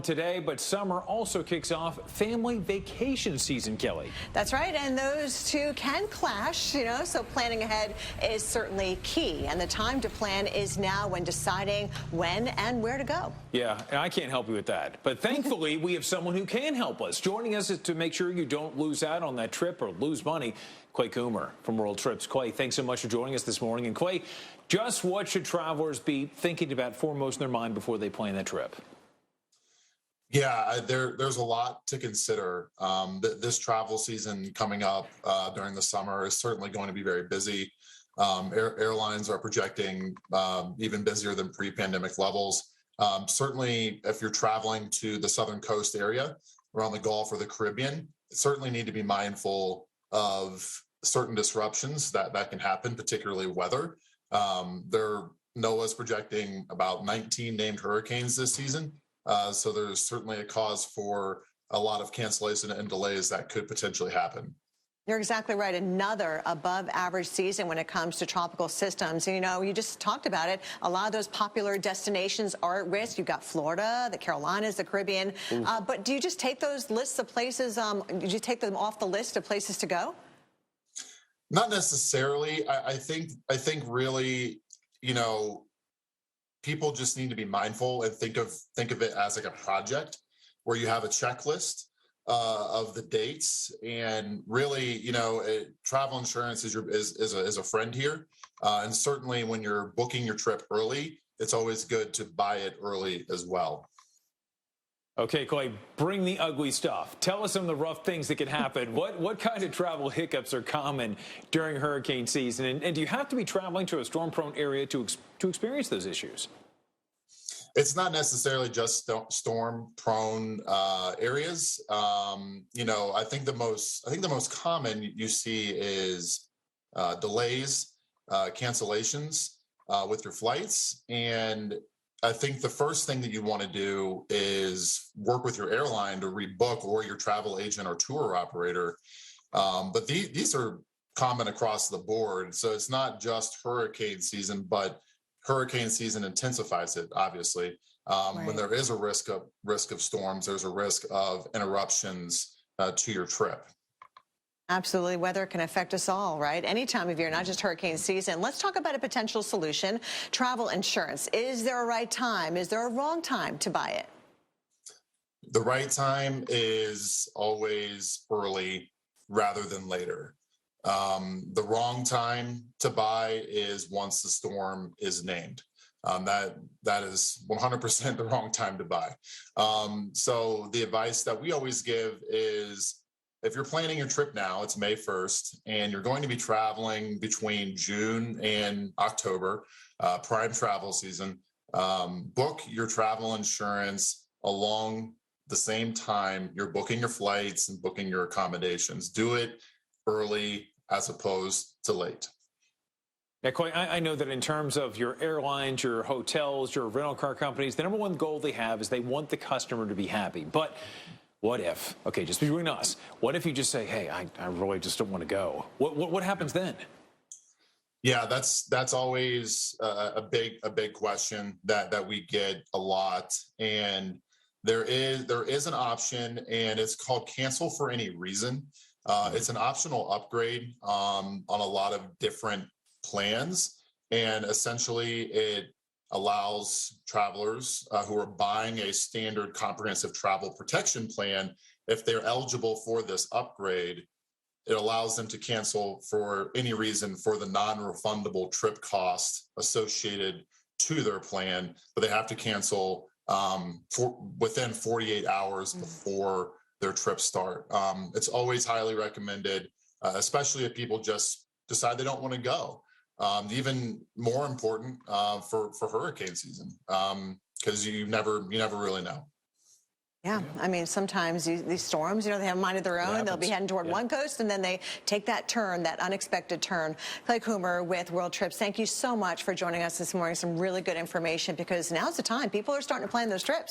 today, but summer also kicks off family vacation season, Kelly. That's right, and those two can clash, so planning ahead is certainly key. And the time to plan is now when deciding when and where to go. Yeah, and I can't help you with that. But thankfully, we have someone who can help us. Joining us is to make sure you don't lose out on that trip or lose money. Coomer from WorldTrips. Clay, thanks so much for joining us this morning. And Clay, just what should travelers be thinking about foremost in their mind before they plan that trip? Yeah, there's a lot to consider. This travel season coming up during the summer is certainly going to be very busy. Airlines are projecting even busier than pre-pandemic levels. Certainly, if you're traveling to the southern coast area around the Gulf or the Caribbean, certainly need to be mindful of certain disruptions that can happen, particularly weather. NOAA's projecting about 19 named hurricanes this season. So there's certainly a cause for a lot of cancellation and delays that could potentially happen. You're exactly right. Another above average season when it comes to tropical systems. You just talked about it. A lot of those popular destinations are at risk. You've got Florida, the Carolinas, the Caribbean. But do you just take those lists of places, did you take them off the list of places to go? Not necessarily. I think really, people just need to be mindful and think of it as like a project where you have a checklist of the dates, and really, travel insurance is a friend here, and certainly when you're booking your trip early, it's always good to buy it early as well. Okay, Clay, bring the ugly stuff. Tell us some of the rough things that can happen. What kind of travel hiccups are common during hurricane season, and do you have to be traveling to a storm-prone area to experience those issues? It's not necessarily just storm-prone areas. I think the most common you see is delays, cancellations with your flights, and I think the first thing that you want to do is work with your airline to rebook, or your travel agent or tour operator. But these are common across the board, so it's not just hurricane season, but hurricane season intensifies it, obviously. Right. When there is a risk of storms, there's a risk of interruptions to your trip. Absolutely. Weather can affect us all, right? Any time of year, not just hurricane season. Let's talk about a potential solution. Travel insurance. Is there a right time? Is there a wrong time to buy it? The right time is always early rather than later. The wrong time to buy is once the storm is named. That is 100% the wrong time to buy. So the advice that we always give is, if you're planning your trip now, it's May 1st, and you're going to be traveling between June and October, prime travel season, book your travel insurance along the same time you're booking your flights and booking your accommodations. Do it early as opposed to late. Yeah, Clay, I know that in terms of your airlines, your hotels, your rental car companies, the number one goal they have is they want the customer to be happy. But what if, okay, just between us, what if you just say, hey, I really just don't want to go? What happens then? Yeah, that's always a big question that we get a lot. And there is an option, and it's called cancel for any reason. It's an optional upgrade on a lot of different plans. And essentially it allows travelers who are buying a standard comprehensive travel protection plan, if they're eligible for this upgrade, it allows them to cancel for any reason for the non-refundable trip costs associated to their plan, but they have to cancel within 48 hours before their trip start. It's always highly recommended, especially if people just decide they don't want to go. Even more important for hurricane season, because you never really know. Yeah, I mean, sometimes these storms, they have a mind of their own. They'll be heading toward one coast, and then they take that turn, that unexpected turn. Clay Coomer with WorldTrips, thank you so much for joining us this morning. Some really good information, because now's the time. People are starting to plan those trips.